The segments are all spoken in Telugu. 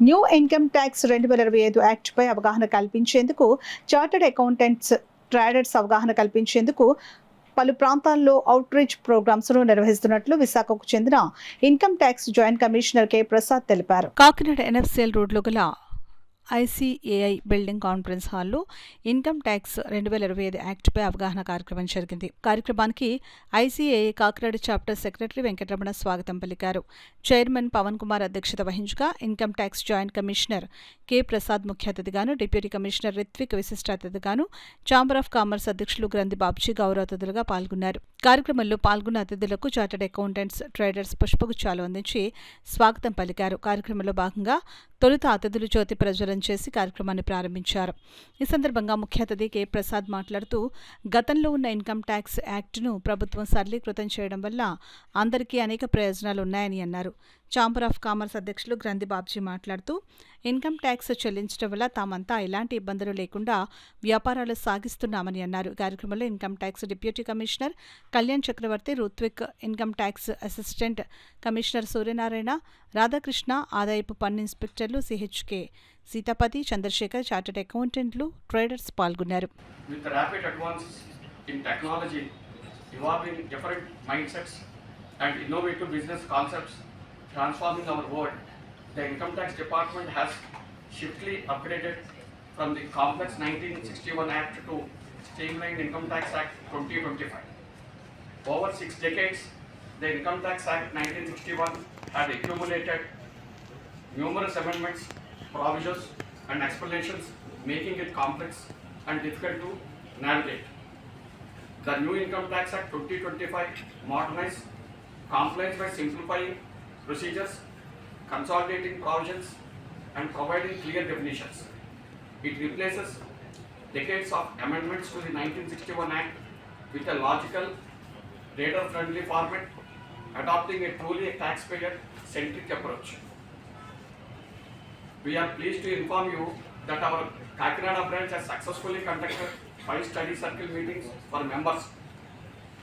న్యూ ఇన్కమ్ ట్యాక్స్ 2025 యాక్ట్పై అవగాహన కల్పించేందుకు చార్టర్డ్ అకౌంటెంట్స్ ట్రేడర్స్ అవగాహన కల్పించేందుకు పలు ప్రాంతాల్లో అవుట్ రీచ్ ప్రోగ్రామ్స్ ను నిర్వహిస్తున్నట్లు విశాఖకు చెందిన income tax joint commissioner K Prasad తెలిపారు. కాకినాడ ఎన్ఎఫ్సిఎల్ రోడ్లో గల ఐసీఏఐ బిల్డింగ్ కాన్ఫరెన్స్ హాల్లో ఇన్కమ్ ట్యాక్స్ 2025 యాక్ట్పై అవగాహన కార్యక్రమం జరిగింది. కార్యక్రమానికి ICAI Kakinada chapter secretary Venkataramana స్వాగతం పలికారు. చైర్మన్ పవన్ కుమార్ అధ్యక్షత వహించగా income tax joint commissioner K Prasad ముఖ్య అతిథిగాను, డిప్యూటీ కమిషనర్ రిత్విక్ విశిష్ట అతిథిగాను, ఛాంబర్ ఆఫ్ కామర్స్ అధ్యక్షులు గ్రంథి బాబ్జీ గౌరవ అతిథులుగా పాల్గొన్నారు. కార్యక్రమంలో పాల్గొన్న అతిథులకు చార్టర్డ్ అకౌంటెంట్స్ ట్రేడర్స్ పుష్పగుచ్చాలు అందించి స్వాగతం పలికారు. కార్యక్రమంలో భాగంగా తొలుత అతిథులు జ్యోతి ప్రజ్వలన చేసి కార్యక్రమాన్ని ప్రారంభించారు. ఈ సందర్భంగా ముఖ్య అతిథి కె ప్రసాద్ మాట్లాడుతూ గతంలో ఉన్న ఇన్కమ్ ట్యాక్స్ యాక్ట్ను ప్రభుత్వం సరళీకృతం చేయడం వల్ల అందరికీ అనేక ప్రయోజనాలు ఉన్నాయని అన్నారు. ఛాంబర్ ఆఫ్ కామర్స్ అధ్యక్షులు గ్రంథి బాబ్జీ మాట్లాడుతూ ఇన్కమ్ ట్యాక్స్ చెల్లించడం వల్ల తామంతా ఎలాంటి ఇబ్బందులు లేకుండా వ్యాపారాలు సాగిస్తున్నామని అన్నారు. కార్యక్రమంలో income tax deputy commissioner Kalyan Chakravarthy, Ruthvik, income tax assistant commissioner Suryanarayana, Radhakrishna, ఆదాయపు పన్ను ఇన్స్పెక్టర్లు సిహెచ్కే సీతాపతి, చంద్రశేఖర్, చార్టర్డ్ అకౌంటెంట్లు, ట్రేడర్స్ పాల్గొన్నారు. Transforming our world, the income tax department has swiftly upgraded from the complex 1961 Act to streamlined Income Tax Act 2025. Over 6 decades, the Income Tax Act 1961 had accumulated numerous amendments, provisions and explanations, making it complex and difficult to navigate. The new Income Tax Act 2025 modernized compliance by simplifying procedures, consolidating provisions and providing clear definitions. It replaces decades of amendments to the 1961 Act with a logical, reader-friendly format, adopting a truly taxpayer-centric approach. We are pleased to inform you that our Kakinada branch has successfully conducted 5 study circle meetings for members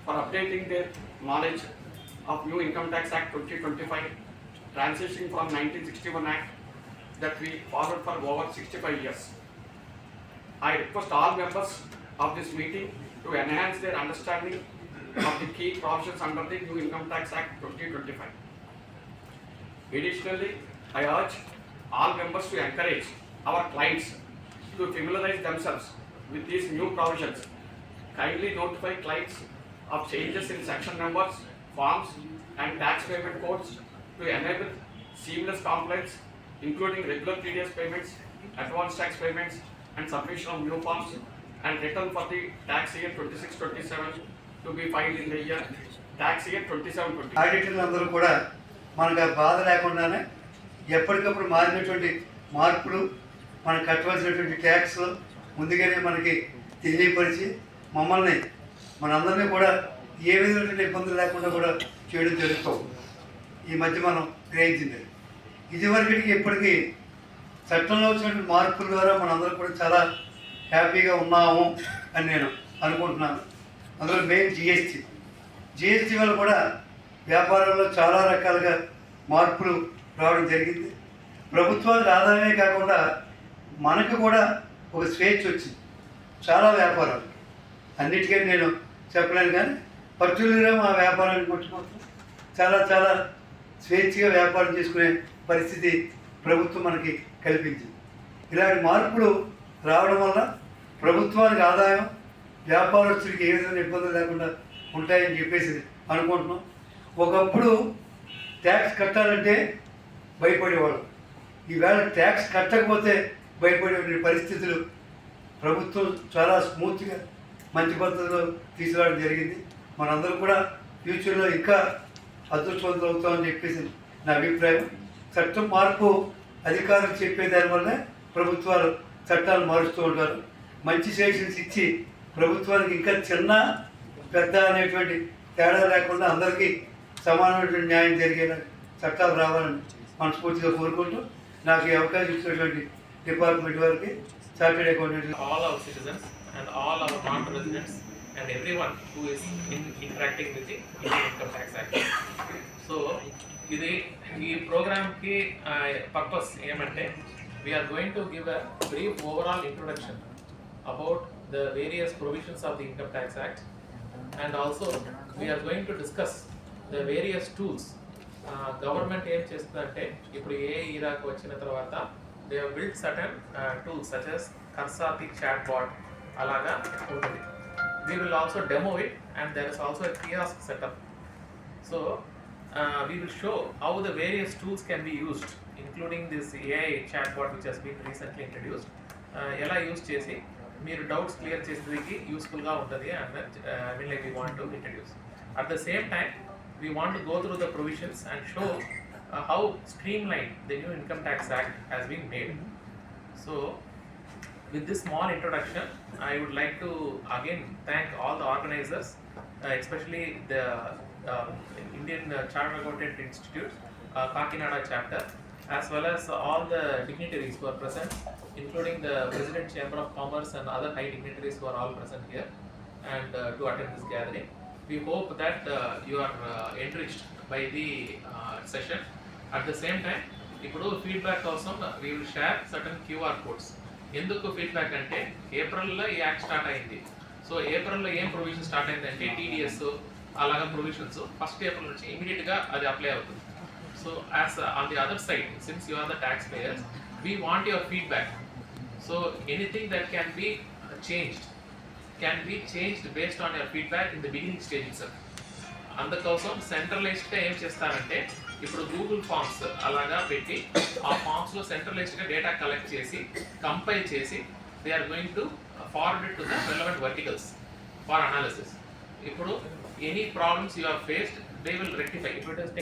for updating their knowledge of new Income Tax Act 2025, transitioning from 1961 Act that we followed for over 65 years. I request all members of this meeting to enhance their understanding of the key provisions under the new Income Tax Act 2025. Additionally, I urge all members to encourage our clients to familiarize themselves with these new provisions. Kindly notify clients of changes in section numbers, forms and tax payment codes to enable seamless compliance, including regular TDS payments, advance tax payments and submission of new forms and return for the tax year 26-27 to be filed in the year tax year 27-28. ఆడిటర్లందరూ కూడా మనకు బాధ లేకుండానే ఎప్పటికప్పుడు మారినటువంటి మార్పులు మనం కట్టవలసినటువంటి ట్యాక్స్ ముందుగానే మనకి తెలియపరిచి మమ్మల్ని మనందరినీ కూడా ఏ విధమైనటువంటి ఇబ్బందులు లేకుండా కూడా చేయడం జరుగుతాం. ఈ మధ్య మనం గ్రహించింది ఇదివరకటికి ఇప్పటికీ చట్టంలో వచ్చినటువంటి మార్పుల ద్వారా మనందరం కూడా చాలా హ్యాపీగా ఉన్నాము అని నేను అనుకుంటున్నాను. అందులో మెయిన్ జిఎస్టీ వల్ల కూడా వ్యాపారంలో చాలా రకాలుగా మార్పులు రావడం జరిగింది. ప్రభుత్వానికి ఆదాయమే కాకుండా మనకు కూడా ఒక స్వేచ్ఛ వచ్చింది. చాలా వ్యాపారాలు అన్నిటికీ నేను చెప్పలేను, కానీ పర్టికులర్గా మా వ్యాపారాన్ని కొట్టుకోవచ్చు చాలా చాలా స్వేచ్ఛగా వ్యాపారం చేసుకునే పరిస్థితి ప్రభుత్వం మనకి కల్పించింది. ఇలాంటి మార్పులు రావడం వల్ల ప్రభుత్వానికి ఆదాయం, వ్యాపారస్తుడికి ఏ విధమైన ఇబ్బందులు లేకుండా ఉంటాయని చెప్పేసి అనుకుంటున్నాం. ఒకప్పుడు ట్యాక్స్ కట్టాలంటే భయపడేవాళ్ళు, ఈవేళ ట్యాక్స్ కట్టకపోతే భయపడే పరిస్థితులు ప్రభుత్వం చాలా స్మూత్గా మంచి పద్ధతిలో తీసుకురావడం జరిగింది. మనందరూ కూడా ఫ్యూచర్లో ఇంకా అదృష్టవంతులు అవుతామని చెప్పేసి నా అభిప్రాయం. చట్టం మార్పు అధికారులు చెప్పే దానివల్లే ప్రభుత్వాలు చట్టాలు మారుస్తూ ఉంటారు. మంచి సెషన్స్ ఇచ్చి ప్రభుత్వానికి ఇంకా చిన్న పెద్ద అనేటువంటి తేడా లేకుండా అందరికీ సమానమైనటువంటి న్యాయం జరిగేలా చట్టాలు రావాలని మనస్ఫూర్తిగా కోరుకుంటూ నాకు ఈ అవకాశం ఇచ్చినటువంటి డిపార్ట్మెంట్ వారికి, chartered accountant, all our citizens and all our non-residents and everyone who is interacting with the Indian Income Tax Act. So ఇది ఈ ప్రోగ్రామ్కి పర్పస్ ఏమంటే we are going to give a brief overall introduction about the various provisions of the income tax act and also we are going to discuss the various tools. Government ఏం చేస్తుందంటే ఇప్పుడు ఏ ఈరాకు వచ్చిన తర్వాత they have build certain tools such as Kar Saathi chatbot అలాగా ఉంటుంది. We will also demo it, and there is also a kiosk setup. So we will show how the various tools can be used, including this AI chatbot which has been recently introduced. ఎలా యూస్ చేసి మీరు డౌట్స్ క్లియర్ చేసేందుకు యూస్ఫుల్గా ఉంటుంది and like we want to introduce. At the same time, we want to go through the provisions and show how streamlined the new Income Tax Act has been made. So with this small introduction, I would like to again thank all the organizers, especially the Indian Chartered Accountant Institute, Kakinada chapter, as well as all the dignitaries who are present, including the President Chamber of Commerce and other high dignitaries who are all present here and to attend this gathering. We hope that you are enriched by the session. At the same time, ఇప్పుడు feedback కోసం we will share certain QR codes. ఎందుకు ఫీడ్బ్యాక్ అంటే ఏప్రిల్లో ఈ యాక్ట్ స్టార్ట్ అయింది. సో ఏప్రిల్లో ఏం ప్రొవిజన్ స్టార్ట్ అయిందంటే టీడీఎస్ అలాగా ప్రొవిజన్స్ 1st April నుంచి ఇమీడియట్గా అది అప్లై అవుతుంది. So as on the other side, since you are the tax payers, we want your feedback. So anything that can be changed based on your feedback in the beginning stage itself. అందుకోసం సెంట్రలైజ్డ్గా ఏం చేస్తారంటే ఇప్పుడు గూగుల్ ఫామ్స్ అలాగా పెట్టి ఆ ఫామ్స్లో సెంట్రలైజ్డ్గా డేటా కలెక్ట్ చేసి కంపైల్ చేసి they are going to forward it to the relevant verticals for analysis. ఇప్పుడు any problems you are faced they will rectify. If it is